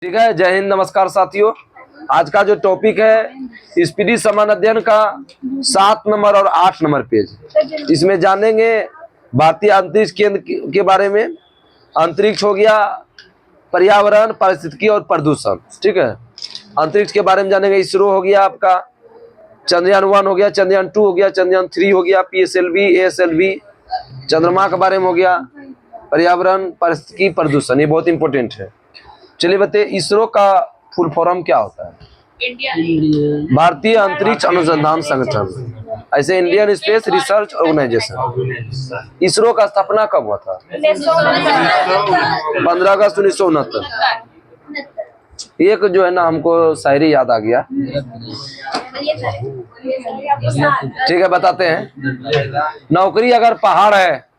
ठीक है। जय हिंद, नमस्कार साथियों। आज का जो टॉपिक है स्पीडी समान अध्ययन का 7 नंबर और 8 नंबर पेज। इसमें जानेंगे भारतीय अंतरिक्ष केंद्र के बारे में। अंतरिक्ष हो गया, पर्यावरण, पारिस्थितिकी और प्रदूषण। ठीक है। अंतरिक्ष के बारे में जानेंगे। इसरो हो गया आपका, चंद्रयान 1 हो गया, चंद्रयान 2 हो गया, चंद्रयान 3 हो गया, PSLV, ASLV। चंद्रमा के बारे में हो गया, पर्यावरण, पारिस्थितिकी, प्रदूषण। ये बहुत इंपॉर्टेंट है। चलिए बताइए, इसरो का फुल फॉर्म क्या होता है? भारतीय अंतरिक्ष अनुसंधान संगठन, ऐसे Indian space research organisation. ISRO का स्थापना कब हुआ था? 15 अगस्त 1969। एक जो है ना, हमको शायरी याद आ गया। ठीक है, बताते हैं। नौकरी अगर पहाड़ है,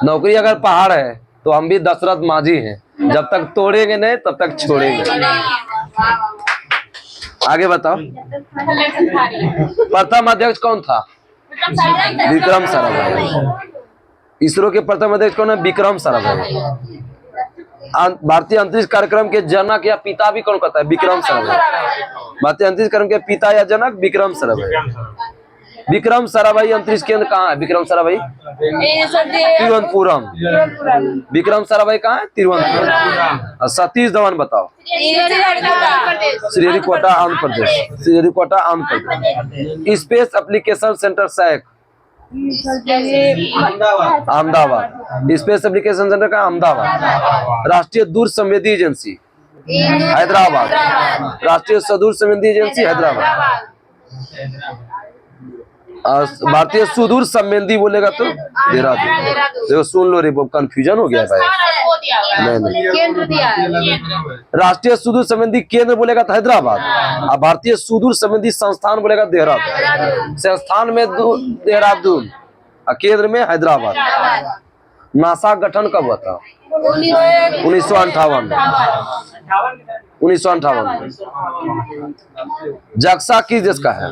नौकरी अगर पहाड़ है तो हम भी दशरथ माझी हैं। जब तक तोड़ेंगे नहीं तब तक छोड़ेंगे। आगे बताओ। प्रथम अध्यक्ष कौन था? विक्रम साराभाई। इसरो के प्रथम अध्यक्ष कौन है? विक्रम साराभाई। भारतीय अंतरिक्ष कार्यक्रम के जनक या पिता भी कौन कहता है? विक्रम साराभाई। भारतीय अंतरिक्ष कार्यक्रम के पिता या जनक विक्रम साराभाई। विक्रम साराभाई अंतरिक्ष केंद्र कहाँ है? विक्रम साराभाई तिरुवनंतपुरम। विक्रम साराभाई कहाँ है? तिरुवनंतपुरम। सतीश धवन बताओ। Sriharikota Andhra Pradesh. Sriharikota Andhra Pradesh. Space application centre SAC Ahmedabad. Space application centre का अहमदाबाद। राष्ट्रीय दूर संवेदी एजेंसी हैदराबाद। राष्ट्रीय सुदूर संवेदी एजेंसी हैदराबाद। भारतीय सुदूर संवेदी बोलेगा तो देहरादून। देखो, सुन लो रे, कंफ्यूजन हो गया भाई। नहीं। राष्ट्रीय सुदूर संवेदी केंद्र बोलेगा तो हैदराबाद, और भारतीय सुदूर संवेदी संस्थान बोलेगा देहरादून। संस्थान में देहरादून और केंद्र में हैदराबाद। नासा गठन कब हुआ था? 1958। 1958। जक्सा किस देश का है?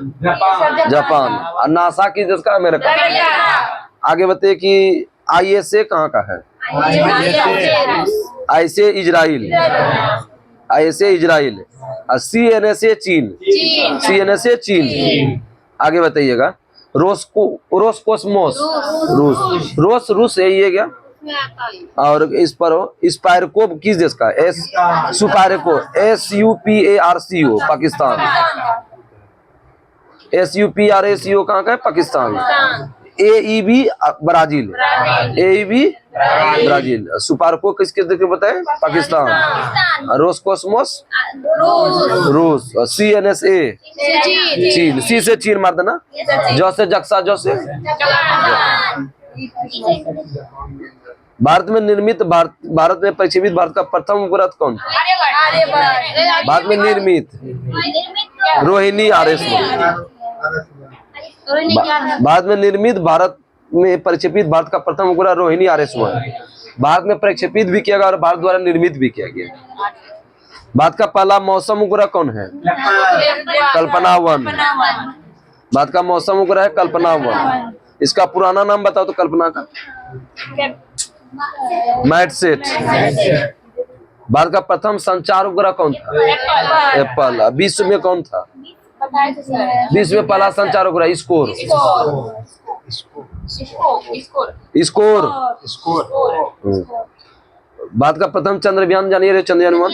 जापान। और नासा किस देश का? अमेरिका। आगे बताइए कि ISA कहाँ का है? ISA Israel. ISA Israel. और CNSA चीन। CNSA चीन। आगे बताइएगा। रोसकोसमोस रूस। रूस यही है क्या? और इस पर स्पायरको किस देश का? सुपायरको SUPARCO पाकिस्तान। SUPRACO कहाँ का है? Pakistan. AEB Brazil. AEB Brazil. SUPARCO किसके देश का बताए? पाकिस्तान। रोसकोसमोस रूस। CNSA चीन। सी से चीन मार देना। जो से जक्सा, जो से भारत में निर्मित, भारत में प्रक्षेपित भारत का प्रथम उपग्रह कौन था? भारत में निर्मित रोहिणी RS-1। भारत में निर्मित, भारत में प्रक्षेपित भारत का प्रथम उपग्रह रोहिणी RS-1। भारत में प्रक्षेपित भी किया गया और भारत द्वारा निर्मित भी किया गया। भारत का पहला मौसम उपग्रह कौन है? कल्पना 1। भारत का मौसम उपग्रह है कल्पना 1। इसका पुराना नाम बताओ तो कल्पना का। मैटसेट। भारत का प्रथम संचार उपग्रह कौन था? एप्पल। विश्व में कौन था? विश्व में पहला संचार उपग्रह स्कोर। भारत का प्रथम चंद्रयान जानिए, चंद्रयान 1।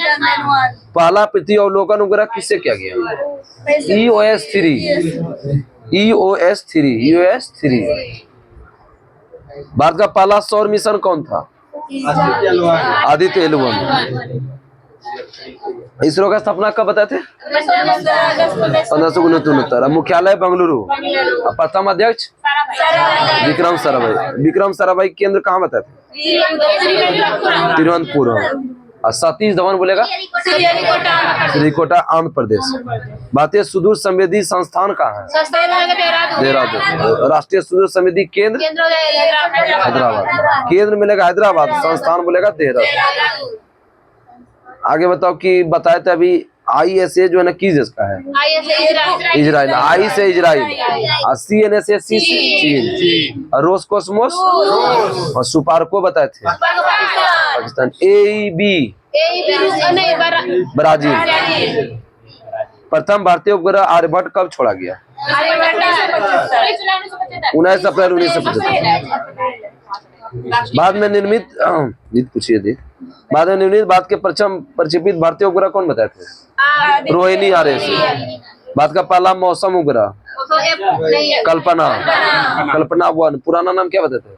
पहला पृथ्वी अवलोकन उपग्रह किससे किया गया? EOS 3। भारत का पहला सौर मिशन कौन था? आदित्य L1। इसरो का स्थापना कब बताए थे? 1569। मुख्यालय बेंगलुरु। प्रथम अध्यक्ष विक्रम साराभाई। विक्रम साराभाई केंद्र कहाँ बताए थे? तिरुवनंतपुरम। और सतीश धवन बोलेगा श्रीहरिकोटा आंध्र प्रदेश। भारतीय सुदूर संवेदी संस्थान कहाँ है? देहरादून। राष्ट्रीय सुदूर संवेदी केंद्र हैदराबाद। केंद्र मिलेगा हैदराबाद, संस्थान बोलेगा देहरादून। आगे बताओ कि बताए थे अभी ISA जो है ना किस देश का है? इजराइल। I से इजराइल। और CNSA चीन। और रोसकोसमोस और सुपारको बताए थे पाकिस्तान। AEB Brazil. प्रथम भारतीय उपग्रह आर्यभट्ट कब छोड़ा गया? 19 अप्रैल 1975। बाद में निर्मित पूछिए थी, बाद में निर्मित भारत के प्रथम प्रक्षेपित भारतीय उपग्रह कौन बताए थे? रोहिणी आरएस। भारत का पहला मौसम उपग्रह कल्पना। कल्पना 1। पुराना नाम क्या बताते हैं?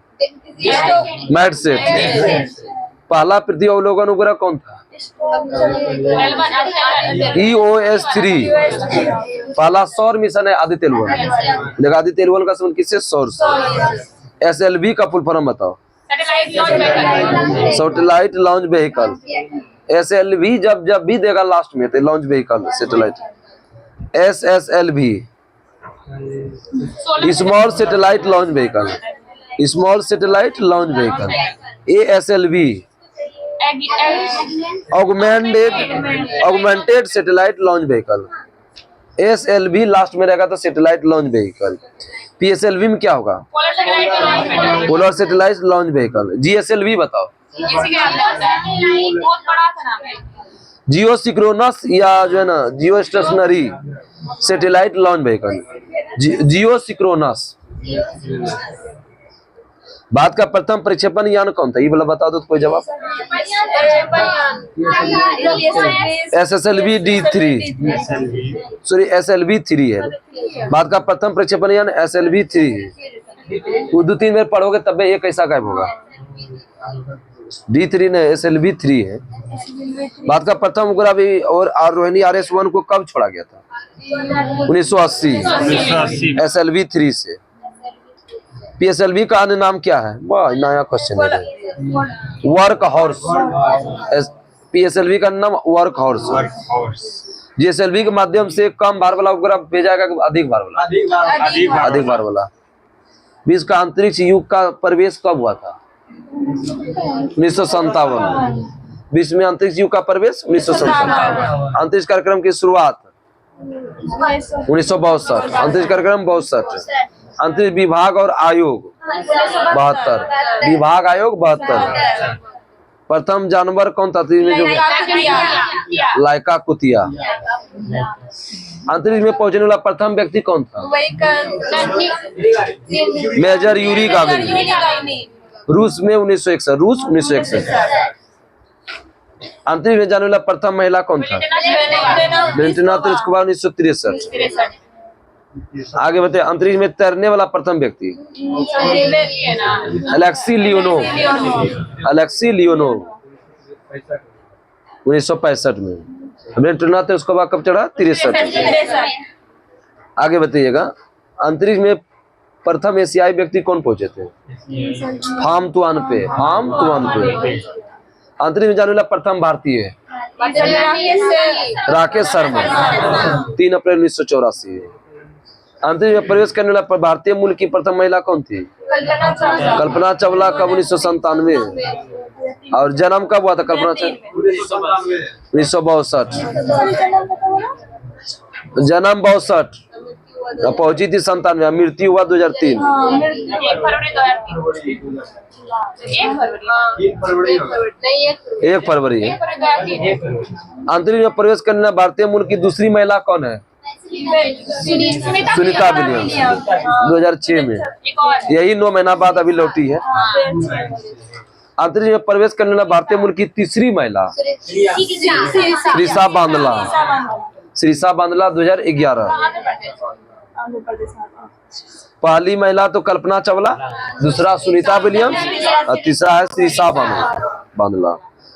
मैडसेट। पहला पृथ्वी अवलोकन उपग्रह कौन था? EOS 3। पहला सौर मिशन है आदित्य एल 1। देखा आदित्य एल 1 का संबंध किससे? सौर से। SLV का फुल फॉर्म बताओ। Satellite launch vehicle. SLV जब भी देगा लास्ट में तो launch vehicle satellite. SSLV small satellite launch vehicle. Small satellite launch vehicle. ASLV augmented satellite launch vehicle. SLV last में रहेगा तो सैटेलाइट लॉन्च व्हीकल। PSLV में क्या होगा? Polar satellite launch vehicle. GSLV बताओ। जियो सिक्रोनस या जो है ना geostationary satellite launch vehicle. Geosynchronous. Bharat का प्रथम प्रक्षेपण यान कौन था? ये बोला बता दो तो कोई जवाब। SSLV D3 सॉरी SLV 3 है। भारत का प्रथम प्रक्षेपण यान SLV 3 है। वो 2-3 बार पढ़ोगे तब ये कैसा गायब होगा? D3 ने SLV 3 है। भारत का प्रथम उपग्रह भी और रोहिणी RS 1 को कब छोड़ा गया था? 1980 SLV 3 से। PSLV का अन्य नाम क्या है? वाह नया क्वेश्चन है। Work horse. PSLV का नाम वर्क हॉर्स। GSLV के माध्यम से कम भार वाला उपग्रह भेजा जाएगा अधिक भार वाला? अधिक भार वाला। विश्व का अंतरिक्ष युग का प्रवेश कब हुआ था? 1957। विश्व में अंतरिक्ष युग का प्रवेश 1957। अंतरिक्ष कार्यक्रम की शुरुआत 1962। अंतरिक्ष कार्यक्रम 62। अंतरिक्ष विभाग और आयोग 72। विभाग आयोग 72। प्रथम जानवर कौन था? लाइका कुतिया। अंतरिक्ष में पहुंचने वाला प्रथम व्यक्ति कौन था? Major Yuri Gagarin. रूस में 1961। रूस 1961। अंतरिक्ष में जाने वाला प्रथम महिला कौन था? Valentina Tereshkova 1963। आगे बताइए अंतरिक्ष में तैरने वाला प्रथम व्यक्ति? Alexei Leonov. अलेक्सी लियोनोव 1965 में। वेलेंटिना तेरेस्कोवा कब चढ़ा? 63। आगे बताइएगा अंतरिक्ष में प्रथम एशियाई व्यक्ति कौन पहुंचे थे? फाम तुआन पे। फाम तुआन पे। अंतरिक्ष में जाने वाला प्रथम भारतीय राकेश शर्मा 3 अप्रैल 1984। अंतरिक्ष में प्रवेश करने वाला भारतीय मूल की प्रथम महिला कौन थी? कल्पना चावला कब? 1997। और जन्म कब हुआ था कल्पना चावला? 1962। जन्म 62। पहुंची थी 97। मृत्यु हुआ 2003। 1 फरवरी। अंतरिक्ष में प्रवेश करने वाला भारतीय मूल की दूसरी महिला कौन है? सुनीता विलियम्स 2006 में। यही 9 महीना बाद अभी लौटी है। अंतरिक्ष में प्रवेश करने वाला भारतीय मूल की तीसरी महिला श्रीषा बांदला। श्रीषा बांदला 2011। पहली महिला तो कल्पना चावला, दूसरा सुनीता विलियम्स और तीसरा है श्रीषा बांदला।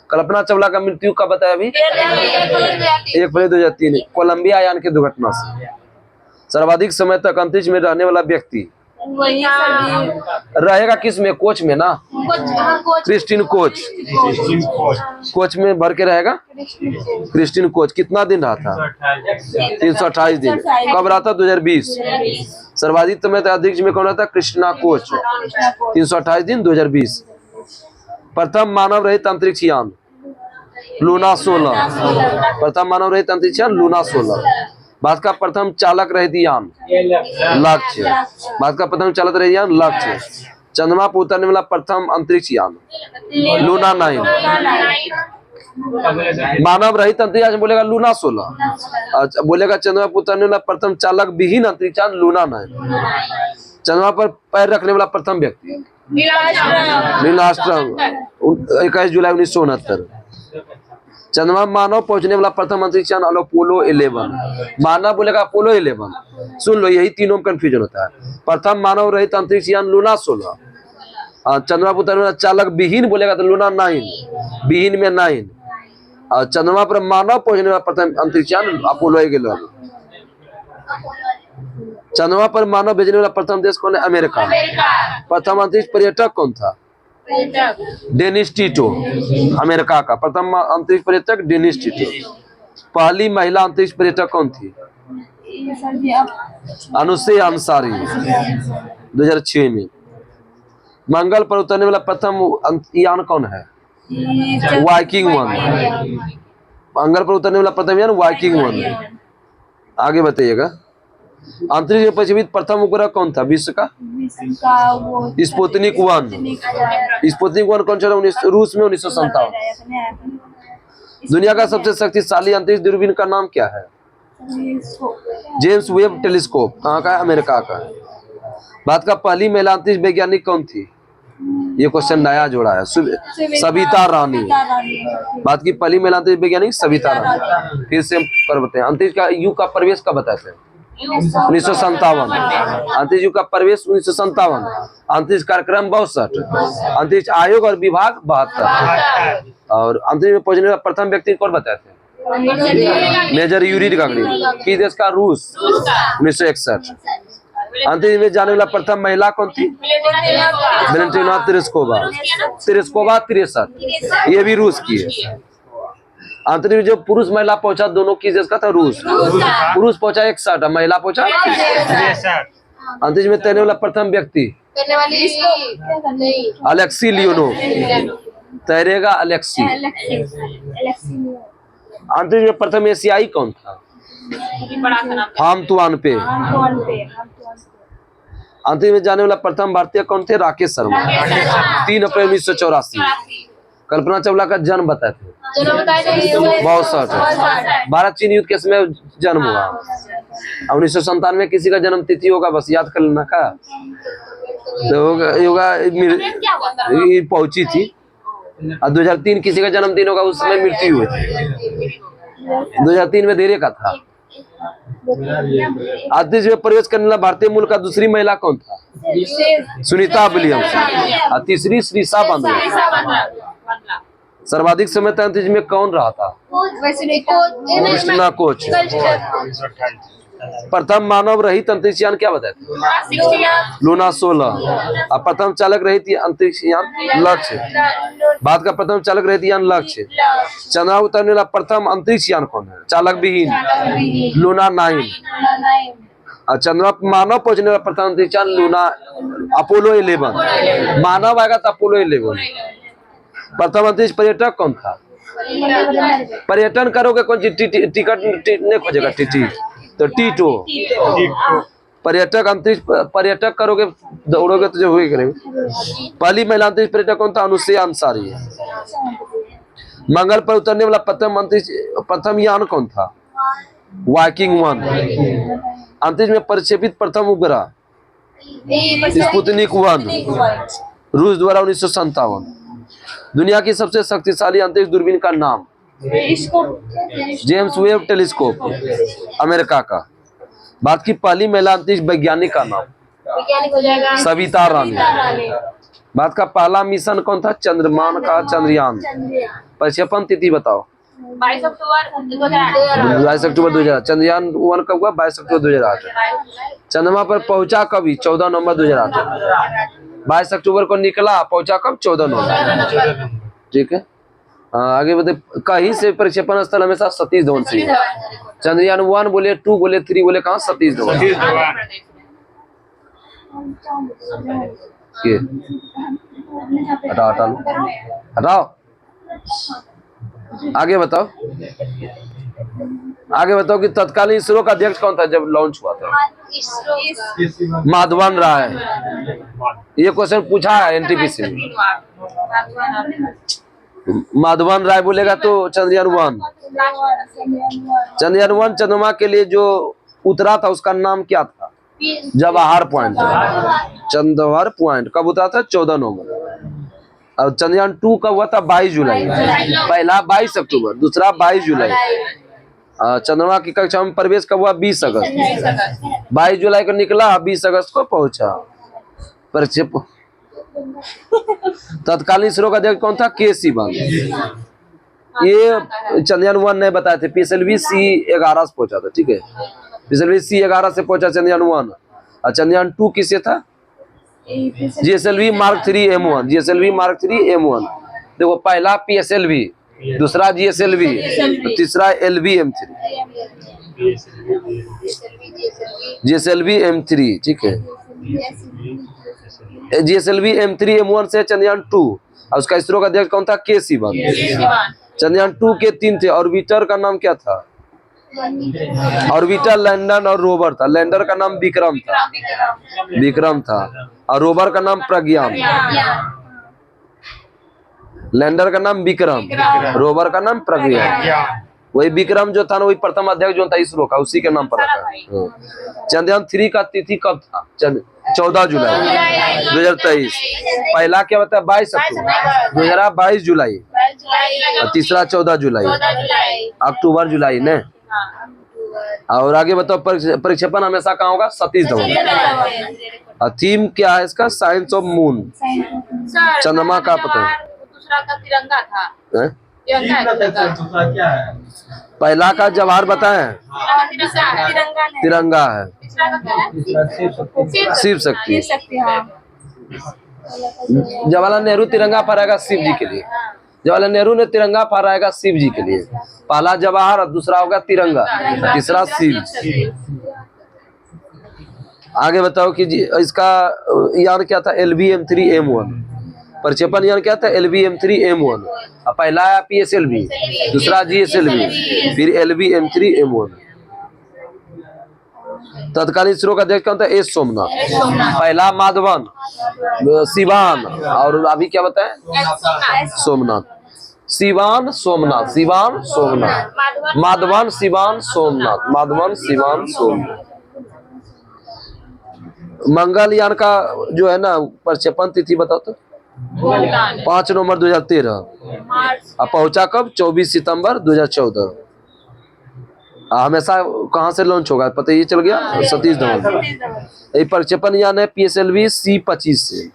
कल्पना चावला का मृत्यु कब बताया? अभी 1 फरवरी 2003 कोलंबिया यान की दुर्घटना से। सर्वाधिक समय तक अंतरिक्ष में रहने वाला व्यक्ति रहेगा किस में? कोच में ना? Christine coach. कोच में भर के रहेगा क्रिस्टीन कोच। कितना दिन रहा था? 328 दिन। कब रहा था? 2020। सर्वाधिक समय तक अंतरिक्ष में कौन रहता? क्रिस्टीना कोच 328 दिन 2020। प्रथम मानव रहित अंतरिक्ष यान लूना 16। प्रथम मानव रहित अंतरिक्ष यान लूना 16। भारत का प्रथम चालक रहित यान लक्ष्य। भारत का प्रथम चालक रहित यान लक्ष्य। चंद्रमा पर उतरने वाला प्रथम अंतरिक्ष यान लूना 9। मानव रहित अंतरिक्ष यान बोलेगा लूना 16। अच्छा बोलेगा चंद्रमा पर उतरने वाला प्रथम चालक विहीन अंतरिक्ष यान लूना 9। चंद्रमा पर पैर रखने वाला प्रथम व्यक्ति नील आर्मस्ट्रांग 21 जुलाई 1969। चंद्रमा मानव पहुंचने वाला प्रथम अंतरिक्ष यान अपोलो 11। मानव बोलेगा अपोलो 11। सुन लो, यही तीनों में कंफ्यूजन होता है। प्रथम मानव रहित अंतरिक्ष यान लूना 16। चंद्रमा पर उतरने वाला चालक विहीन बोलेगा तो लूना 9, विहीन में 9। और चंद्रमा पर मानव पहुंचने वाला प्रथम अंतरिक्ष यान अपोलो 11। चंद्रमा पर मानव भेजने वाला प्रथम देश कौन है? अमेरिका। प्रथम अंतरिक्ष पर्यटक कौन था? डेनिस टीटो। अमेरिका का प्रथम अंतरिक्ष पर्यटक डेनिस टीटो। पहली महिला अंतरिक्ष पर्यटक कौन थी? अनुसुईया अंसारी 2006 में। मंगल पर उतरने वाला प्रथम यान कौन है? वाइकिंग 1। मंगल पर उतरने वाला प्रथम यान वाइकिंग 1। आगे बताइएगा। अंतरिक्ष में प्रक्षेपित प्रथम उपग्रह कौन था विश्व का? स्पुतनिक 1। स्पुतनिक 1 कौन चला? रूस में 1957। दुनिया का सबसे शक्तिशाली अंतरिक्ष दूरबीन का नाम क्या है? James Webb telescope. कहाँ का है? अमेरिका का। भारत का पहली महिला अंतरिक्ष वैज्ञानिक कौन थी? ये क्वेश्चन नया जोड़ा है, सविता रानी। भारत की पहली महिला अंतरिक्ष वैज्ञानिक सविता रानी। फिर से कर बताते हैं, अंतरिक्ष का युग का प्रवेश कब बताते हैं? 1957। अंतरिक्ष युग का प्रवेश 1957। अंतरिक्ष कार्यक्रम 62। अंतरिक्ष आयोग और विभाग 72। और अंतरिक्ष में पहुंचने वाला प्रथम व्यक्ति कौन बताते हैं? Major Yuri Gagarin. किस देश का? रूस 1961। अंतरिक्ष में जाने वाला प्रथम महिला कौन थी? Valentina Tereshkova 63। ये भी रूस की है। अंतरिक्ष में जो पुरुष महिला पहुंचा दोनों किस देश का था? रूस। पुरुष पहुंचा 61 और महिला पहुंचा 63। अंतरिक्ष में तैरने वाला प्रथम व्यक्ति अलेक्सी लियोनोव। तैरेगा अलेक्सी। अंतरिक्ष में प्रथम एशियाई कौन था? हाम तुआनपे। अंतरिक्ष में जाने वाला प्रथम भारतीय कौन थे? राकेश शर्मा 3 अप्रैल 1984। कल्पना चावला का जन्म बताते हैं? 62। भारत चीन युद्ध के समय जन्म हुआ। 1997 किसी का जन्म तिथि होगा, बस याद कर लेना का। तो योगा पहुंची थी। और 2003 किसी का जन्मदिन होगा, उस समय मृत्यु हुई थी। 2003 में देरे का था। अंतरिक्ष में प्रवेश करने वाला भारतीय मूल का दूसरी महिला कौन था? सुनीता विलियम्स। और तीसरी श्रीषा बांद्रा। सर्वाधिक समय तक अंतरिक्ष में कौन रहा था? कृष्णा कोच। प्रथम मानव रहित अंतरिक्ष यान क्या बताए थे? लूना 16। और प्रथम चालक रहित अंतरिक्ष यान लक्ष्य। भारत का प्रथम चालक रहित यान लक्ष्य। चंद्रमा उतरने वाला प्रथम अंतरिक्ष यान कौन है? चालक विहीन लूना 9। और चंद्रमा मानव पहुंचने वाला प्रथम अंतरिक्ष यान लूना अपोलो 11। मानव आएगा तो अपोलो 11। प्रथम अंतरिक्ष पर्यटक कौन था? पर्यटन करोगे कौन सी? टिकट नहीं खोजेगा टीटी तो टीटो। पर्यटक अंतरिक्ष पर्यटक करोगे, दौड़ोगे तो जो हुए करेंगे। पहली महिला अंतरिक्ष पर्यटक कौन था? अनुसुईया अंसारी। मंगल पर उतरने वाला प्रथम यान कौन था? वाइकिंग 1। अंतरिक्ष में प्रक्षेपित प्रथम उपग्रह स्पुतनिक 1 रूस द्वारा 1957। दुनिया की सबसे शक्तिशाली अंतरिक्ष दूरबीन का नाम? जेम्स वेब टेलीस्कोप अमेरिका का। भारत की पहली महिला अंतरिक्ष वैज्ञानिक का नाम? सविता रानी। भारत का पहला मिशन कौन था? चंद्रमान का चंद्रयान। प्रक्षेपण तिथि बताओ। 22 अक्टूबर 2008। चंद्रयान 1 कब हुआ? 22 अक्टूबर 2008। चंद्रमा पर पहुंचा कभी? 14 नवंबर 2008। 22 अक्टूबर को निकला, पहुंचा कब? 14 नवंबर। ठीक है। आगे बताए। कहीं से प्रक्षेपण स्थल हमेशा सतीश धवन से। चंद्रयान 1 बोले, 2 बोले, 3 बोले, कहाँ? सतीश धवन। हटाओ हटाओ हटाओ। आगे बताओ। आगे बताओ कि तत्कालीन इसरो का अध्यक्ष कौन था जब लॉन्च हुआ था? माधवन राय। ये क्वेश्चन पूछा है एनटीपीसी में। माधवन राय बोलेगा तो चंद्रयान 1। चंद्रयान 1 चंद्रमा के लिए जो उतरा था उसका नाम क्या था? जवाहर पॉइंट। चंद्रवार पॉइंट कब उतरा था? 14 नवंबर। और चंद्रयान 2 कब हुआ था? 22 जुलाई। पहला 22 अक्टूबर, दूसरा 22 जुलाई। चंद्रमा की कक्षा में प्रवेश कब हुआ? 20 अगस्त। 22 जुलाई को निकला, 20 अगस्त को पहुंचा। प्रक्षेप तत्कालीन इसरो का अध्यक्ष कौन था? के सिवन। ये चंद्रयान 1 नहीं बताए थे, PSLV C11 से पहुंचा था। ठीक है, PSLV C11 से पहुंचा चंद्रयान 1। और चंद्रयान 2 किससे था? GSLV Mark 3 M1। GSLV Mark 3 M1। देखो, पहला PSLV, दूसरा GSLV, तीसरा LV M3। GSLV M3, ठीक है। GSLV M3 M1 से चंद्रयान 2। और उसका इसरो का अध्यक्ष कौन था? के सिवन। चंद्रयान 2 के 3 थे। ऑर्बिटर का नाम क्या था? ऑर्बिटर, लैंडर और रोवर था। लैंडर का नाम विक्रम था, विक्रम था। और रोवर का नाम प्रज्ञान। लैंडर का नाम विक्रम, रोवर का नाम प्रज्ञान। वही विक्रम जो था ना, वही प्रथम अध्यक्ष जो था इसरो का, उसी के नाम पर रखा। चंद्रयान 3 का तिथि कब था? 14 जुलाई 2023। पहला क्या होता है? 22 अक्टूबर, दूसरा 22 जुलाई, और तीसरा 14 जुलाई। अक्टूबर जुलाई ने। और आगे बताओ, प्रक्षेपण हमेशा कहाँ होगा? सतीश धवन। और थीम क्या है इसका? Science of moon. चंद्रमा का पता है? दूसरा का तिरंगा था। क्या है? पहला का जवाहर बताएं? तिरंगा है। शिव शक्ति। जवाहरलाल नेहरू तिरंगा फहराएगा शिव जी के लिए। जवाहरलाल नेहरू ने तिरंगा फहराएगा शिव जी के लिए। पहला जवाहर और दूसरा होगा तिरंगा, तीसरा शिव। आगे बताओ कि इसका यान क्या था? LV M3 M1। प्रक्षेपण यान क्या था? LV M3 M1। पहला आया PSLV, दूसरा GSLV, फिर LV M3 M1। तत्कालीन इसरो का अध्यक्ष कौन था? एस सोमनाथ। पहला माधवन, सिवान, और अभी क्या बताएं? सोमनाथ। सिवान सोमनाथ, सिवान सोमनाथ, माधवन सिवान सोमनाथ, माधवन सिवान सोमनाथ। मंगलयान का जो है ना प्रक्षेपण तिथि बताओ तो? 5 नवंबर 2013। अब पहुंचा कब? 24 सितंबर 2014। हमेशा कहाँ से लॉन्च होगा पता ये चल गया? सतीश धवन। ये प्रक्षेपण यान है PSLV C25 से।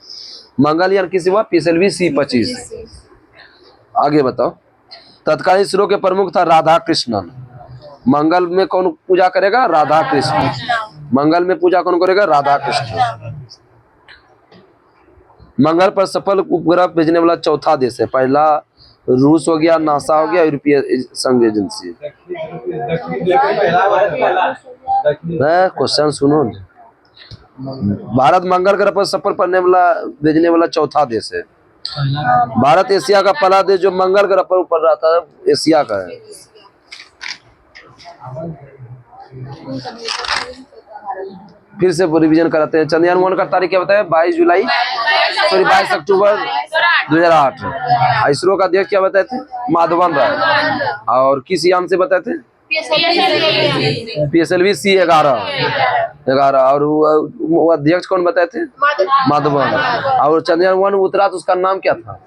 मंगलयान किसी हुआ? PSLV C25। आगे बताओ, तत्कालीन इसरो के प्रमुख था राधा कृष्णन। मंगल में कौन पूजा करेगा? राधा कृष्ण। मंगल में पूजा कौन करेगा? राधा कृष्ण। मंगल पर सफल उपग्रह भेजने वाला चौथा देश है। पहला रूस हो गया, नासा हो गया, यूरोपीय संघ एजेंसी। क्वेश्चन सुनो। भारत मंगल ग्रह पर सफल भेजने वाला चौथा देश है। भारत एशिया का पहला देश जो मंगल ग्रह पर ऊपर रहा था, एशिया का है। फिर से रिवीजन कराते हैं। चंद्रयान 1 का तारीख क्या बताया? 22 अक्टूबर 2008। इसरो का अध्यक्ष क्या बताए थे? माधवन राय। और किस यान से बताए थे? PSLV C11। और वो अध्यक्ष कौन बताए थे? माधवन। और चंद्रयान 1 उतरा तो उसका नाम क्या था?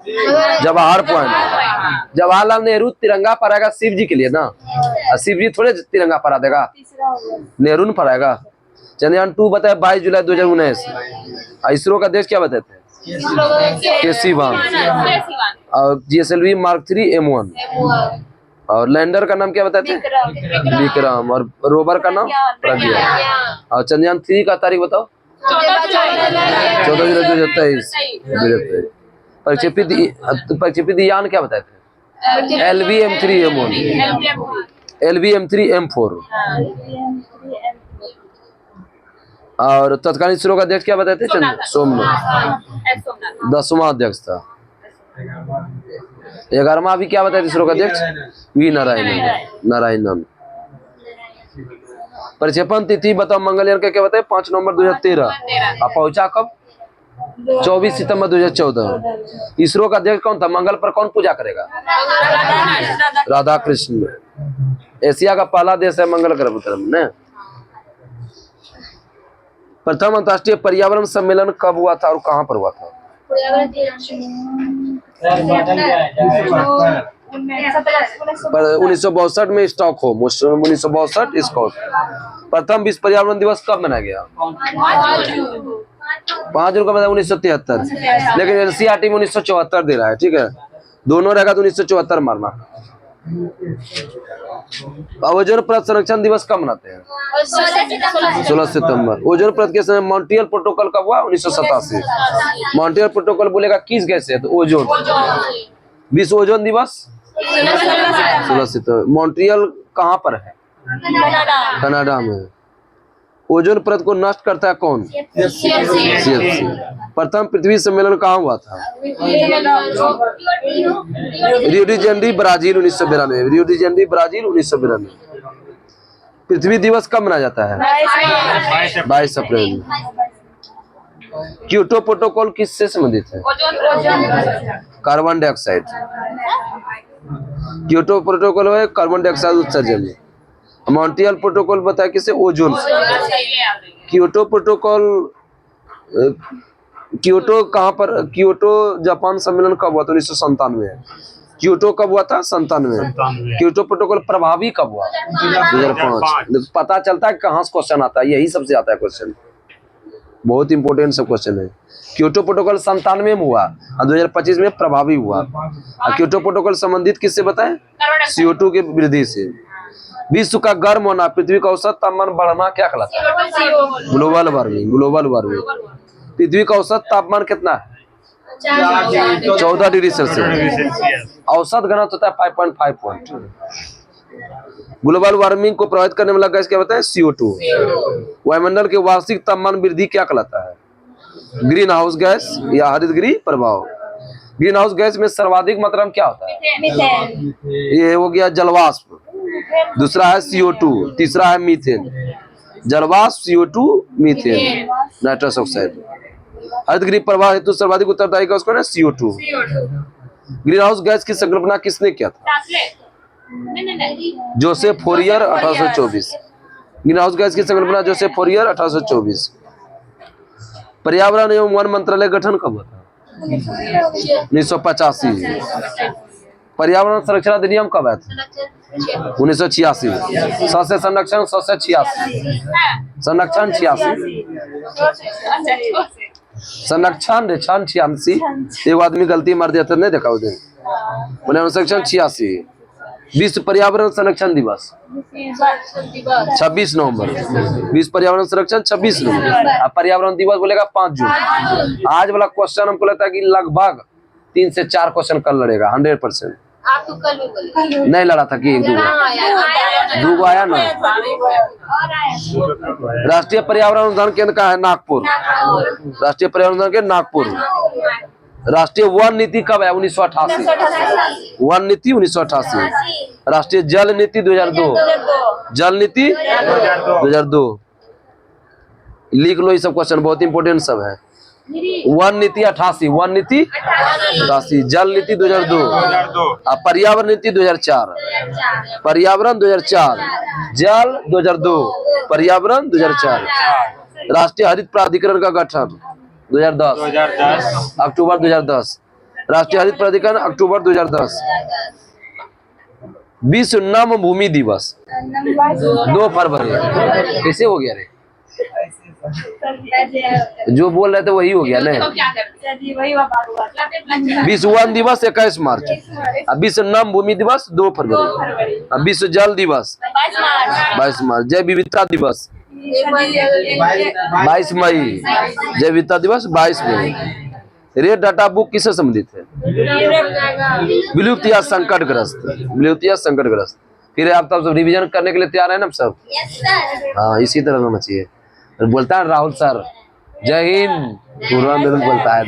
जवाहर पॉइंट। जवाहरलाल नेहरू तिरंगा फहराएगा शिव जी के लिए ना, शिव जी थोड़े तिरंगा फहरा देगा, नेहरू ने फहराएगा। चंद्रयान 2 बताया 22 जुलाई 2019। इसरो का अध्यक्ष क्या बताए थे? के सिवन। और GSLV Mark 3 M1। और लैंडर का नाम क्या बताए थे? विक्रम। और रोवर का नाम प्रज्ञान। और चंद्रयान 3 का तारीख बताओ? 14 जुलाई 2023। प्रक्षेपित यान क्या बताए थे? LV M3 M1, LV M3 M4। और तत्कालीन इसरो का अध्यक्ष क्या बताए थे? सोमनाथ। 10वां अध्यक्ष था। 11वां अभी क्या बताए थे इसरो का अध्यक्ष? वी नारायणन। प्रक्षेपण तिथि बताओ मंगलयान का क्या बताए? 5 नवंबर 2013। अब पहुंचा कब? 24 सितंबर 2014। इसरो का अध्यक्ष कौन था? मंगल पर कौन पूजा करेगा? राधा कृष्ण। एशिया का पहला देश है मंगल ग्रह पर ने। प्रथम अंतर्राष्ट्रीय पर्यावरण सम्मेलन कब हुआ था और कहाँ पर हुआ था? 1962 में स्टॉकहोम, 1962 स्टॉकहोम। प्रथम विश्व पर्यावरण दिवस कब मनाया गया? 5 जून को मतलब 1973, लेकिन एनसीईआरटी में 1974 दे रहा है। ठीक है, दोनों रहेगा तो 1974 मारना। ओजोन परत संरक्षण दिवस कब मनाते हैं? 16 सितंबर। ओजोन परत के समय मॉन्ट्रियल प्रोटोकॉल कब हुआ? 1987। मॉन्ट्रियल प्रोटोकॉल बोलेगा किस गैस है? तो ओजोन। विश्व ओजोन दिवस 16 सितंबर। मॉन्ट्रियल कहाँ पर है? कनाडा में। ओजोन परत को नष्ट करता है कौन? CFC। प्रथम पृथ्वी सम्मेलन कहाँ हुआ था? Rio de Janeiro, Brazil 1992। Rio de Janeiro, Brazil 1992। पृथ्वी दिवस कब मनाया जाता है? 22 अप्रैल। क्योटो प्रोटोकॉल किससे संबंधित है? Carbon dioxide. क्योटो प्रोटोकॉल है कार्बन डाइऑक्साइड उत्सर्जन। मॉन्ट्रियल प्रोटोकॉल बताया किसे? ओजोन से। क्योटो प्रोटोकॉल, क्योटो कहाँ पर? क्योटो जापान सम्मेलन कब हुआ था? 1997। क्योटो कब हुआ था? 97। क्योटो प्रोटोकॉल प्रभावी कब हुआ? 2005। पता चलता है कहाँ से क्वेश्चन आता है, यही सबसे आता है क्वेश्चन, बहुत इंपॉर्टेंट सब क्वेश्चन है। क्योटो प्रोटोकॉल 97 में हुआ और 2025 में प्रभावी हुआ। क्योटो प्रोटोकॉल संबंधित किससे बताएं? CO2 की वृद्धि से। विश्व का गर्म होना, पृथ्वी का औसत तापमान बढ़ना क्या कहलाता है? Global warming. Global warming. पृथ्वी का औसत तापमान कितना है? 14 डिग्री सेल्सियस। औसत घनत्व होता है 5.5 पॉइंट। ग्लोबल वार्मिंग को प्रभावित करने वाला गैस क्या बताए? CO2। वायुमंडल के वार्षिक तापमान वृद्धि क्या कहलाता है? ग्रीन हाउस गैस या हरितगृह प्रभाव। ग्रीन हाउस गैस में सर्वाधिक मात्रा में क्या होता है? ये हो गया जलवाष्प। दूसरा है CO2, तीसरा है मीथेन। जलवाष्प, CO2, मीथेन, नाइट्रस ऑक्साइड। हरितगृह प्रभाव हेतु सर्वाधिक उत्तरदायी गैस कौन है? CO2। ग्रीन हाउस गैस की संकल्पना किसने किया था? Joseph Fourier 1824। Green house gas की संकल्पना जोसेफ फोरियर 1824। पर्यावरण एवं वन मंत्रालय गठन कब हुआ था? 1985। पर्यावरण संरक्षण अधिनियम कब आया था? 1986। सस्य संरक्षण 86। संरक्षण 86। संरक्षण 86। एक आदमी गलती मार दिया था, नहीं देखा उस दिन। पर्यावरण संरक्षण 86। विश्व पर्यावरण संरक्षण दिवस 26 नवंबर। विश्व पर्यावरण संरक्षण 26 नवंबर। अब पर्यावरण दिवस बोलेगा 5 जून। आज वाला क्वेश्चन हमको लगता है कि लगभग 3 से 4 क्वेश्चन कल लड़ेगा 100%। आप तो कल भी बोले नहीं लड़ा था कि 2 आया ना। राष्ट्रीय पर्यावरण अनुसंधान केंद्र का है नागपुर। राष्ट्रीय पर्यावरण अनुसंधान केंद्र नागपुर। राष्ट्रीय वन नीति कब है? 1988। वन नीति 1988। राष्ट्रीय जल नीति 2002। जल नीति 2002। लिख लो, ये सब क्वेश्चन बहुत इंपोर्टेंट सब है। वन नीति 88। वन नीति 88। जल नीति 2002। और पर्यावरण नीति 2004। पर्यावरण 2004, जल 2002, पर्यावरण 2004। राष्ट्रीय हरित प्राधिकरण का गठन 2010, अक्टूबर 2010। राष्ट्रीय हरित प्राधिकरण अक्टूबर 2010। विश्व नम भूमि दिवस 2 फरवरी। कैसे हो गया रे? जो बोल रहे थे वही हो गया ना। विश्व वन दिवस 21 मार्च। विश्व नम भूमि दिवस 2 फरवरी। विश्व जल दिवस 22 मार्च। जैव विविधता दिवस 22 मई। जैव विविधता दिवस 22 मई। रेड डाटा बुक किससे संबंधित है? विलुप्त या संकटग्रस्त। विलुप्त या संकटग्रस्त। फिर आप तब सब रिवीजन करने के लिए तैयार है ना सब? हाँ, इसी तरह होना चाहिए। बोलता है राहुल सर जय हिंद, पूरा मिल बोलता है।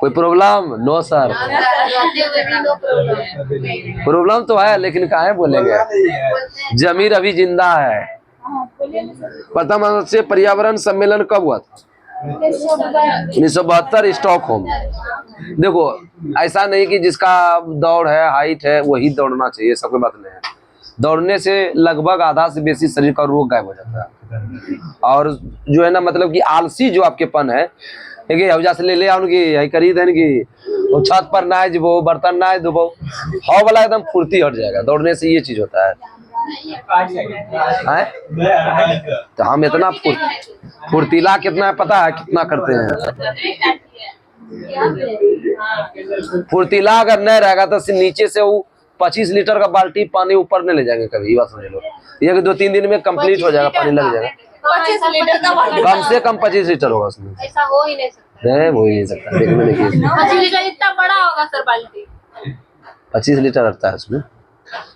कोई प्रॉब्लम? No sir. प्रॉब्लम तो है लेकिन कहाँ है बोलेंगे। जमीर अभी जिंदा है, प्रथम अंतर्राष्ट्रीय पर्यावरण सम्मेलन कब हुआ था? 1972 स्टॉकहोम। देखो, ऐसा नहीं कि जिसका दौड़ है, हाइट है, वही दौड़ना चाहिए, सब कोई बात नहीं है। दौड़ने से लगभग आधा से बेसी शरीर का रोग गायब हो जाता है। और जो है ना, मतलब कि आलसी जो आपके पन है, देखिए हवजा से ले आउनगी, यही करी देनगी, वो छत पर ना जो बर्तन ना धोबो, हव वाला एकदम फुर्ती हट जाएगा। दौड़ने से ये चीज होता है। तो हम इतना फुर्तीला कितना है पता है, कितना करते हैं। फुर्तीला अगर नहीं रहेगा तो नीचे से वो 25 लीटर का बाल्टी पानी ऊपर नहीं ले जाएंगे कभी। ये बात समझ लो, ये 2-3 दिन में कंप्लीट हो जाएगा, पानी लग जाएगा। 25 लीटर का कम से कम 25 लीटर होगा उसमें। ऐसा हो ही नहीं सकता। नहीं, हो ही नहीं सकता। देखने देखिए 25 लीटर इतना बड़ा होगा सर बाल्टी। 25 लीटर रहता है उसमें।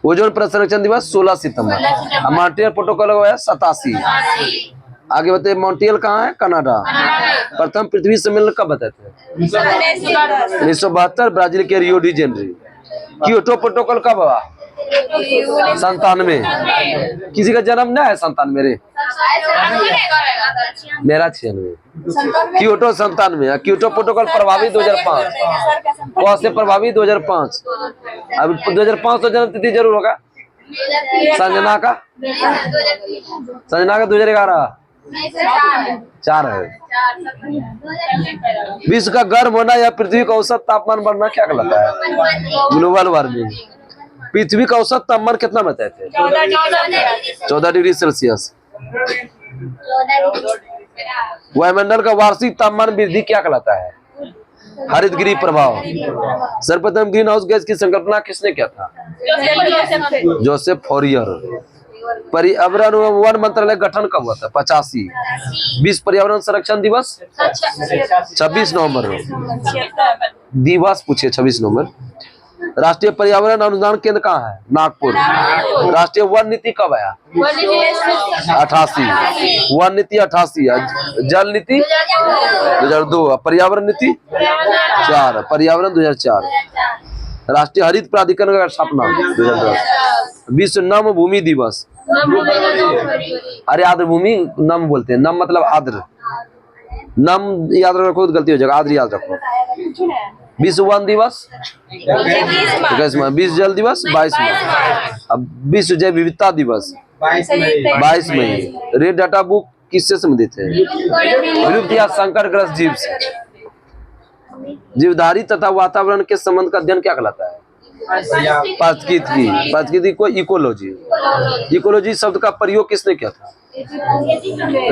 ओजोन परत संरक्षण दिवस 16 सितंबर। मॉन्ट्रियल प्रोटोकॉल हुआ है 87। आगे बताइए, मॉन्ट्रियल कहाँ है? कनाडा। प्रथम पृथ्वी सम्मेलन कब बताते हैं? 1972 ब्राजील के Rio de Janeiro. Kyoto protocol कब हुआ? 97। किसी का जन्म नहीं है 97 रे? मेरा 96। क्योटो 97। क्योटो प्रोटोकॉल प्रभावी 2005। कौन से प्रभावी? 2005। अब 2005 तो जन्म तिथि जरूर होगा। संजना का 2011। 4 है। विश्व का गर्म होना या पृथ्वी का औसत तापमान बढ़ना क्या कहलाता है? Global warming. पृथ्वी का औसत तापमान कितना बताते हैं? 14 डिग्री सेल्सियस। वायुमंडल का वार्षिक तापमान वृद्धि क्या कहलाता है? हरित गृह प्रभाव। सर्वप्रथम ग्रीन हाउस गैस की संकल्पना किसने किया था? जोसेफ फॉरियर। पर्यावरण व वन मंत्रालय गठन कब हुआ था? 85। विश्व पर्यावरण संरक्षण दिवस 26 नवंबर। दिवस पूछिए 26 नवंबर। राष्ट्रीय पर्यावरण अनुदान केंद्र कहाँ है? नागपुर। राष्ट्रीय वन नीति कब आया? 88। वन नीति 88। जल नीति 2002। पर्यावरण नीति 4। पर्यावरण 2004। राष्ट्रीय हरित प्राधिकरण का स्थापना 2010। विश्व नम भूमि दिवस। अरे आर्द्र भूमि नम बोलते हैं, नम मतलब आर्द्र। नम याद रखो, गलती हो जाएगा, आर्द्र याद रखो। विश्व वन दिवस 21 मई। विश्व जल दिवस 22 मई। अब विश्व जैव विविधता दिवस 22 मई। रेड डाटा बुक किससे संबंधित है? विलुप्त या संकटग्रस्त जीव से। जीवधारी तथा वातावरण के संबंध का अध्ययन क्या कहलाता है? पारिस्थितिकी को इकोलॉजी। इकोलॉजी शब्द का प्रयोग किसने किया था?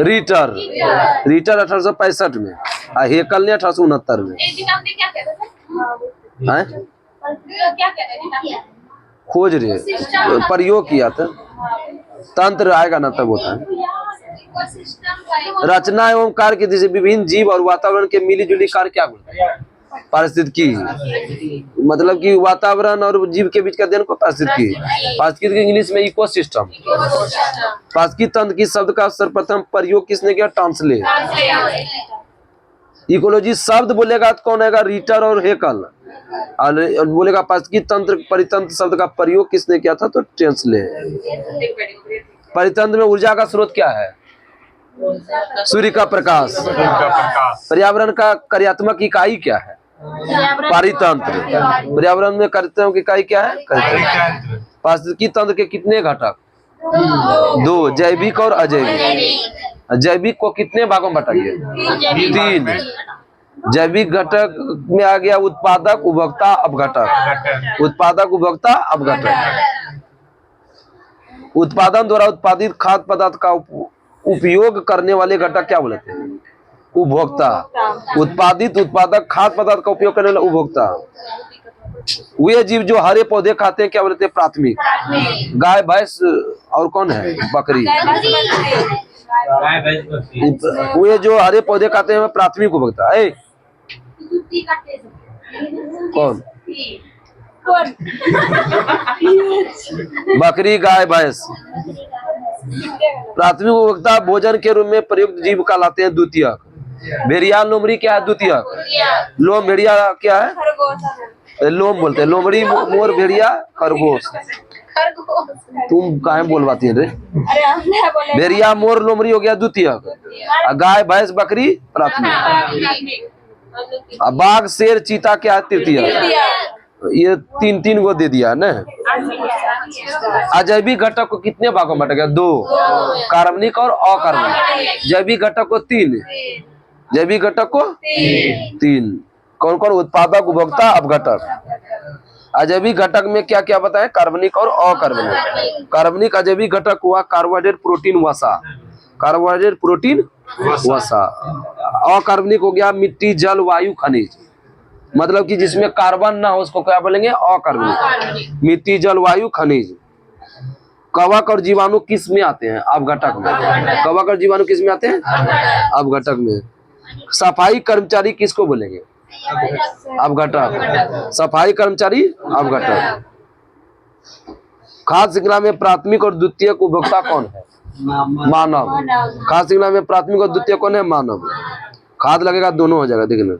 रीटर 1865 में। हेकल ने 1869 में। खोज रहे प्रयोग किया था। तंत्र आएगा ना तब होता है। रचना एवं कार्य की दृष्टि विभिन्न जीव और वातावरण के मिली जुली कार्य क्या बोलते हैं? पारिस्थितिकी। मतलब कि वातावरण और जीव के बीच का अध्ययन को पारिस्थितिकी। पारिस्थितिकी इंग्लिश में इकोसिस्टम। पारिस्थितिकी तंत्र की शब्द का सर्वप्रथम प्रयोग किसने किया? ट्रांसलेट। इकोलॉजी शब्द बोलेगा तो कौन आएगा? रीटर और हेकल। और बोलेगा पारिस्थितिकी तंत्र परितंत्र शब्द का प्रयोग किसने किया था? तो ट्रांसलेट। परितंत्र में ऊर्जा का स्रोत क्या है? सूर्य का प्रकाश। पर्यावरण का कार्यात्मक इकाई क्या है? परितंत्र। पर्यावरण में कार्यात्मक इकाई क्या है? पारिस्थितिकी तंत्र के कितने घटक? 2, जैविक और अजैविक। जैविक को कितने भागों में बांटेंगे? 3। जैविक घटक में आ गया उत्पादक, उपभोक्ता, अपघटक। उत्पादक, उपभोक्ता, अपघटक। उत्पादन द्वारा उत्पादित खाद्य पदार्थ का उपयोग करने वाले घटक क्या बोलते हैं? उपभोक्ता। उत्पादित उत्पादक खाद्य पदार्थ का उपयोग करने वाला उपभोक्ता। वे जीव जो हरे पौधे खाते हैं क्या बोलते हैं? प्राथमिक। गाय, भैंस और कौन है? बकरी। वे जो हरे पौधे खाते हैं प्राथमिक उपभोक्ता। कौन? बकरी, गाय, भैंस। प्राथमिक उपभोक्ता भोजन के रूप में प्रयुक्त जीव कहलाते हैं द्वितीयक। भेड़िया, लोमड़ी क्या है? द्वितीयक। लोम, भेड़िया क्या है? लोम बोलते हैं। लोमड़ी, मोर, भेड़िया, खरगोश। तुम काहे बोलवाती है रे? अरे हमने बोले भेड़िया मोर लोमड़ी हो गया द्वितीयक, गाय भैंस बकरी प्राथमिक, अब बाघ शेर चीता क्या है तृतीयक। ये तीन तीन को दे दिया है ना। अजैविक घटक को कितने भागों में बांटा गया? 2, कार्बनिक और अकार्बनिक। जैविक घटक को 3, जैविक घटक को 3। कौन कौन? उत्पादक, उपभोक्ता, अपघटक। अजैविक घटक में क्या क्या बताएं? कार्बनिक और अकार्बनिक। कार्बनिक अजैविक घटक हुआ कार्बोहाइड्रेट, प्रोटीन, वसा। कार्बोहाइड्रेट, प्रोटीन, वसा। अकार्बनिक हो गया मिट्टी, जल, वायु, खनिज। मतलब कि जिसमें कार्बन ना हो उसको क्या बोलेंगे? अकार्बनिक। मिट्टी, जल, वायु, खनिज। कवक और जीवाणु किस में आते हैं? अपघटक में। कवक और जीवाणु किस में आते हैं? अपघटक में। सफाई कर्मचारी किसको बोलेंगे? अपघटक। सफाई कर्मचारी अपघटक। खाद्य श्रृंखला में प्राथमिक और द्वितीयक उपभोक्ता कौन है? मानव। खाद्य श्रृंखला में प्राथमिक और द्वितीयक कौन है? मानव। खाद लगेगा दोनों हो जाएगा, देखना।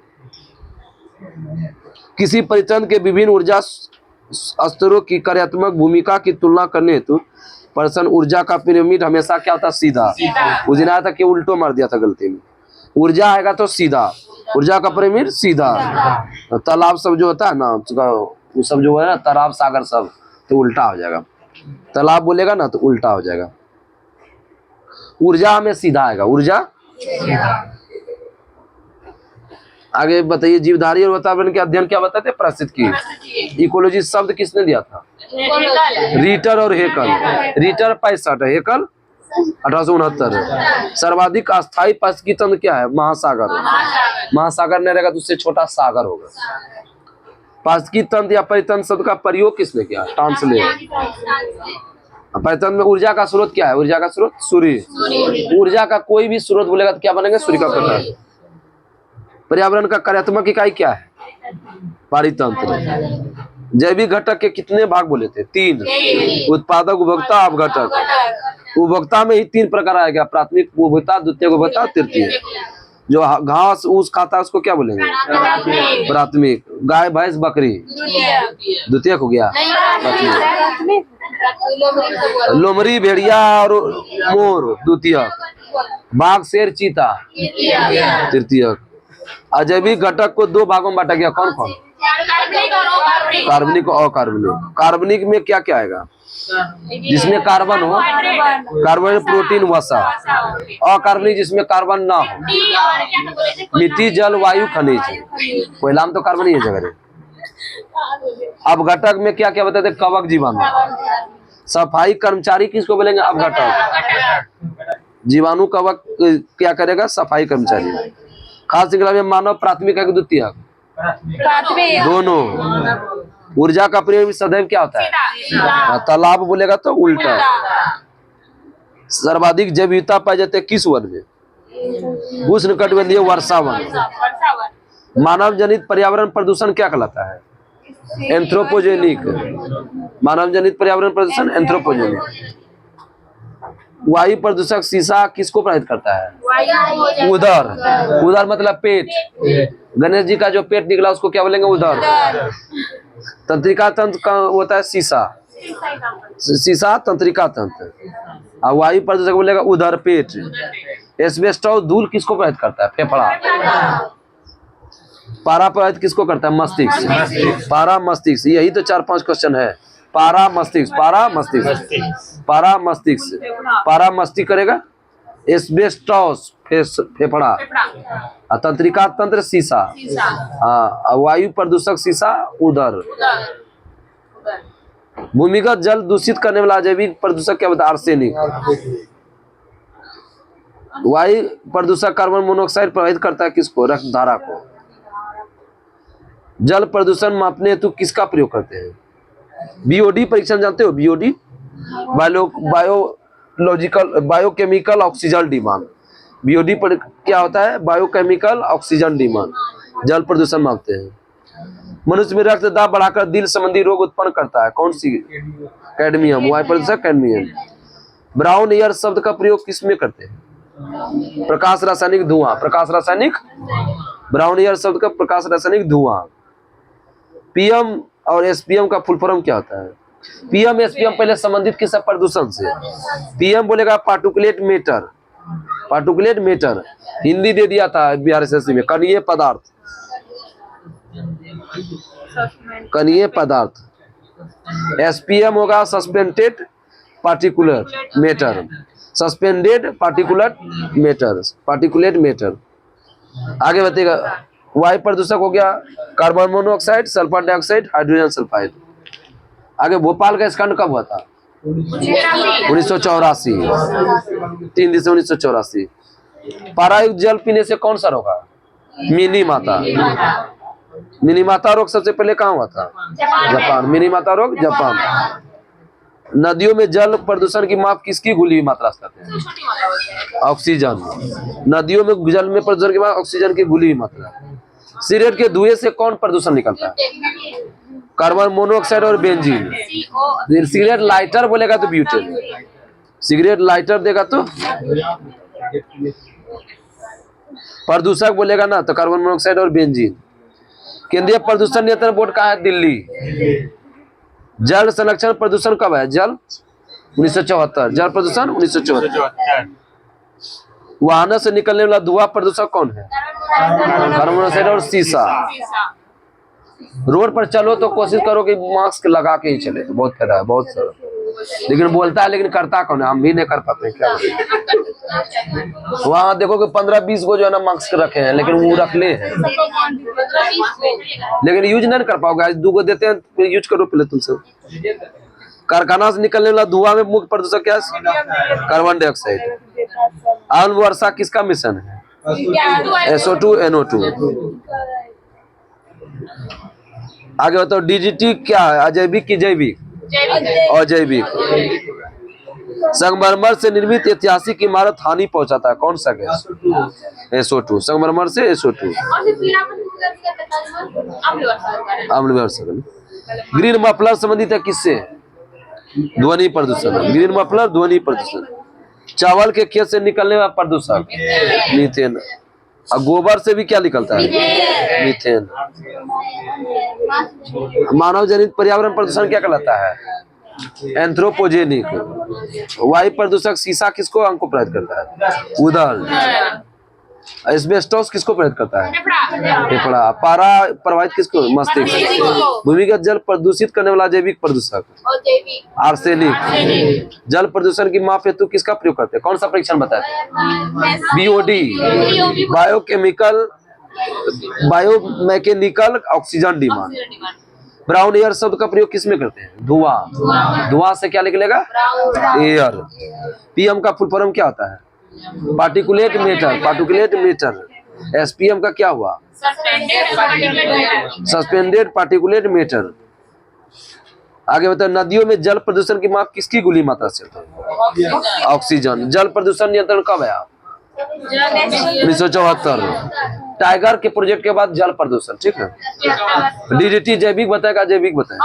किसी परिचंद के विभिन्न ऊर्जा स्तरों की कार्यात्मक भूमिका की तुलना करने हेतु प्रश्न ऊर्जा का पिरामिड हमेशा क्या होता है? सीधा। उस दिन आया था कि उल्टो मार दिया था गलती में। ऊर्जा आएगा तो सीधा, ऊर्जा का पिरामिड सीधा। तालाब सब जो होता है ना, वो सब जो है ना, तालाब सागर सब, तो उल्टा हो जाएगा। तालाब बोलेगा ना तो उल्टा हो जाएगा। ऊर्जा में सीधा आएगा, ऊर्जा। आगे बताइए, जीवधारी और वातावरण के अध्ययन क्या बताते? प्रसिद्ध की। इकोलॉजी शब्द किसने दिया था? रीटर और हेकल। रीटर 65 है, हेकल 1869। सर्वाधिक अस्थायी पारिस्थितिकी तंत्र क्या है? महासागर। महासागर नहीं रहेगा तो उससे छोटा सागर होगा। पारिस्थितिकी तंत्र या परितंत्र शब्द का प्रयोग किसने किया? ट्रांसलेट। परितंत्र में ऊर्जा का स्रोत क्या है? ऊर्जा का स्रोत सूर्य। ऊर्जा का कोई भी स्रोत बोलेगा तो क्या बनेंगे? सूर्य का प्रकाश। पर्यावरण का कार्यात्मक इकाई क्या है? पारितंत्र। जैविक घटक के कितने भाग बोले थे? 3। उत्पादक, उपभोक्ता, अपघटक। उपभोक्ता में ही 3 प्रकार आएगा, प्राथमिक उपभोक्ता, द्वितीयक उपभोक्ता, तृतीय। जो घास ऊस खाता है उसको क्या बोलेंगे? प्राथमिक। गाय भैंस बकरी द्वितीयक हो गया। लोमड़ी, भेड़िया और मोर द्वितीयक। बाघ, शेर, चीता तृतीयक। अजैविक घटक को 2 भागों में बांटा गया, कौन कौन? कार्बनिक और अकार्बनिक। कार्बनिक में क्या क्या आएगा? जिसमें कार्बन हो, कार्बोहाइड्रेट, प्रोटीन, वसा। अकार्बनिक जिसमें कार्बन ना हो, मिट्टी, जल, वायु, खनिज। पहला में तो कार्बन ही है जगह। अपघटक में क्या क्या बताते? कवक, जीवाणु। सफाई कर्मचारी किसको बोलेंगे? अपघटक। जीवाणु, कवक क्या करेगा? सफाई कर्मचारी। खाद्य श्रृंखला में मानव प्राथमिक है कि द्वितीयक? दोनों। ऊर्जा का प्रयोग सदैव क्या होता है? तालाब बोलेगा तो उल्टा। सर्वाधिक जैव विविधता पाई जाती है किस वन में? उष्णकटिबंधीय वर्षा वन। मानव जनित पर्यावरण प्रदूषण क्या कहलाता है? एंथ्रोपोजेनिक। मानव जनित पर्यावरण प्रदूषण एंथ्रोपोजेनिक। वायु प्रदूषक शीशा किसको प्रभावित करता है? उदर। उदर मतलब पेट। गणेश जी का जो पेट निकला उसको क्या बोलेंगे? उदर। तंत्रिका तंत्र का होता है शीशा। शीशा तंत्रिका तंत्र। और वायु प्रदूषक बोलेगा उदर, पेट। एस्बेस्टोस धूल किसको प्रभावित करता है? फेफड़ा। पारा प्रभावित किसको करता है? मस्तिष्क। पारा मस्तिष्क। यही तो 4-5 क्वेश्चन है। पारा मस्तिष्क, पारा मस्तिष्क, पारा मस्तिष्क। पारा मस्तिष्क करेगा एस्बेस्टोस फेफड़ा। तंत्रिका तंत्र शीशा। हाँ, वायु प्रदूषक शीशा उदर। भूमिगत जल दूषित करने वाला जैविक प्रदूषक क्या बताया? आर्सेनिक। वायु प्रदूषक कार्बन मोनोऑक्साइड प्रभावित करता है किसको? रक्तधारा को। जल प्रदूषण मापने हेतु किसका प्रयोग करते हैं? बीओडी परीक्षण जानते हो? BOD biological biochemical oxygen demand. BOD पर क्या होता है? Biochemical oxygen demand. जल प्रदूषण मापते हैं। मनुष्य में रक्त दाब बढ़ाकर दिल संबंधी रोग उत्पन्न करता है, कौन सी? कैडमियम। वायु प्रदूषक कैडमियम। ब्राउन एयर शब्द का प्रयोग किसमें करते हैं? प्रकाश रासायनिक धुआं। प्रकाश रासायनिक। ब्राउन एयर शब्द का प्रकाश रासायनिक धुआं। पीएम और एसपीएम का फुल फॉर्म क्या होता है? पीएम एसपीएम पहले संबंधित किस प्रदूषण से? पीएम बोलेगा particulate matter, particulate matter Hindi दे दिया था बीआरएसएससी में, कणीय पदार्थ, कणीय पदार्थ। एसपीएम होगा suspended particular matter, suspended particular matter, particulate matter. आगे बताइएगा, वायु प्रदूषक हो गया carbon monoxide, sulphur dioxide, hydrogen sulphide. आगे भोपाल का स्कांड कब हुआ था? 1984, 3 दिसंबर 1984। पारायुक्त जल पीने से कौन सा रोग? मिनी माता। मिनी माता रोग सबसे पहले कहाँ हुआ था? जापान। मिनी माता रोग जापान। नदियों में जल प्रदूषण की माप किसकी घुली हुई मात्रा से करते हैं? ऑक्सीजन। नदियों में जल में प्रदूषण की मात्रा ऑक्सीजन की घुली हुई मात्रा। सिगरेट के धुएं से कौन प्रदूषण निकलता है? कार्बन मोनोऑक्साइड और बेंजीन। सिगरेट लाइटर बोलेगा तो ब्यूटेन, सिगरेट लाइटर देगा तो प्रदूषक बोलेगा ना तो कार्बन मोनोऑक्साइड और बेंजीन। केंद्रीय प्रदूषण नियंत्रण बोर्ड कहाँ है? दिल्ली। जल संरक्षण प्रदूषण कब है? जल 1974, जल प्रदूषण 1974। वाहनों से निकलने वाला धुआं प्रदूषक कौन है? कार्बन मोनोऑक्साइड और सीसा। रोड पर चलो तो कोशिश करो कि मास्क लगा के ही चले, तो बहुत फायदा है, बहुत सारा। लेकिन बोलता है लेकिन करता कौन है? हम भी नहीं कर पाते क्या? वहाँ देखो कि 15-20 गो जो है ना मास्क रखे हैं, लेकिन वो रखले हैं, लेकिन यूज नहीं कर पाओगे। 2 गो देते हैं, यूज करो पहले तुम सब। कारखाना से निकलने वाला धुआं में मुख्य प्रदूषक क्या है? Carbon dioxide. आम वर्षा किसका मिशन है? SO2 NO2। आगे बताओ, डीजीटी क्या है? अजैविक की जैविक? अजैविक। संगमरमर से निर्मित ऐतिहासिक इमारत हानि पहुंचाता है, कौन सा गैस? SO2। संगमरमर से SO2। अम्ल वर्षा। ग्रीन मफलर संबंधित है किससे? ध्वनि प्रदूषण। ग्रीन मफलर ध्वनि प्रदूषण। चावल के खेत से निकलने वाला प्रदूषक मीथेन। और गोबर से भी क्या निकलता है? मीथेन। मानव जनित पर्यावरण प्रदूषण क्या कहलाता है? एंथ्रोपोजेनिक। वायु प्रदूषक सीसा किसको अंग को प्रभावित करता है? उदर। एस्बेस्टोस किसको प्रभावित करता है? फेफड़ा। पारा प्रभावित किसको? मस्तिष्क। भूमिगत जल प्रदूषित करने वाला जैविक प्रदूषक आर्सेनिक। जल प्रदूषण की माप हेतु किसका प्रयोग करते हैं? कौन सा परीक्षण बताते हैं? BOD, biochemical biomechanical oxygen demand. Brown air शब्द का प्रयोग किस में करते हैं? धुआं। धुआं से क्या निकलेगा? एयर। पीएम का फुल फॉर्म क्या होता है? Particulate matter, particulate matter. SPM का क्या हुआ? Suspended particulate matter. आगे बताओ, नदियों में जल प्रदूषण की माप किसकी घुली मात्रा से होता है? ऑक्सीजन। जल प्रदूषण नियंत्रण कब आया? 1974। टाइगर के प्रोजेक्ट के बाद जल प्रदूषण, ठीक है। डीजीटी जैविक बताएगा, जैविक बताएगा।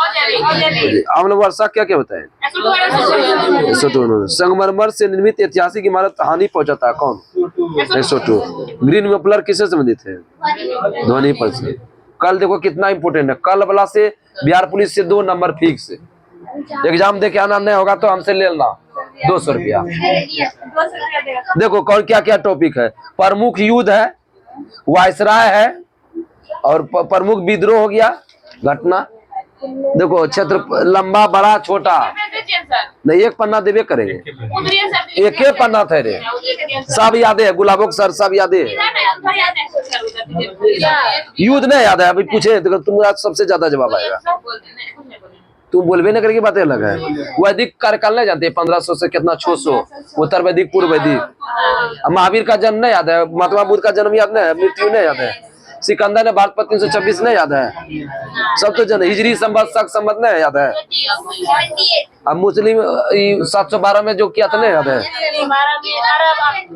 अम्ल वर्षा क्या क्या बताए? SO2। संगमरमर से निर्मित ऐतिहासिक इमारत हानि पहुंचाता है, कौन? SO2। ग्रीन मफलर किससे संबंधित है? ध्वनि प्रदूषण। कल देखो कितना इंपोर्टेंट है, कल वाला से बिहार पुलिस से 2 नंबर फिक्स। एग्जाम दे के आना नहीं होगा तो हमसे ले लेना 200 रुपया। देखो कौन क्या क्या टॉपिक है। प्रमुख युद्ध है, वायसराय है, और प्रमुख विद्रोह हो गया घटना। देखो क्षेत्र लंबा बड़ा छोटा नहीं, एक पन्ना देवे करेंगे, एक ही पन्ना थे रे, सब यादें है। गुलाबों सर सब यादें है। युद्ध नहीं याद है, अभी पूछे तो तुम सबसे ज्यादा जवाब आएगा। तुम बोलबे न करके बातें अलग है। वैदिक कार्यकाल नहीं जानते? 1500 से कितना 600। उत्तर वैदिक, पूर्व वैदिक। महावीर का जन्म नहीं याद है? महात्मा बुद्ध का जन्म याद नहीं है? मृत्यु नहीं याद है? सिकंदर ने भारत पर 326 नहीं याद है? सब तो जन हिजरी संवत शक संवत नहीं याद है? अब मुस्लिम 712 में जो किया था नहीं याद है?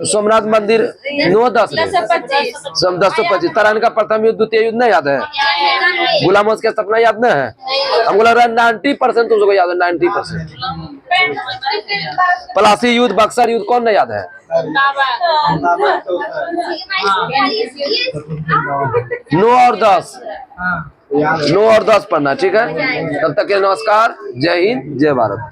सोमनाथ मंदिर 9-10 में 1025। तराइन का प्रथम युद्ध, द्वितीय युद्ध नहीं याद है? गुलाम का सपना याद नहीं है? हमको लग रहा है 90% तुम सबको याद है। 90%। पलासी युद्ध, बक्सर युद्ध कौन नहीं याद है? 9 और 10 9 और 10 पढ़ना, ठीक है। तब तक के नमस्कार, जय हिंद, जय भारत।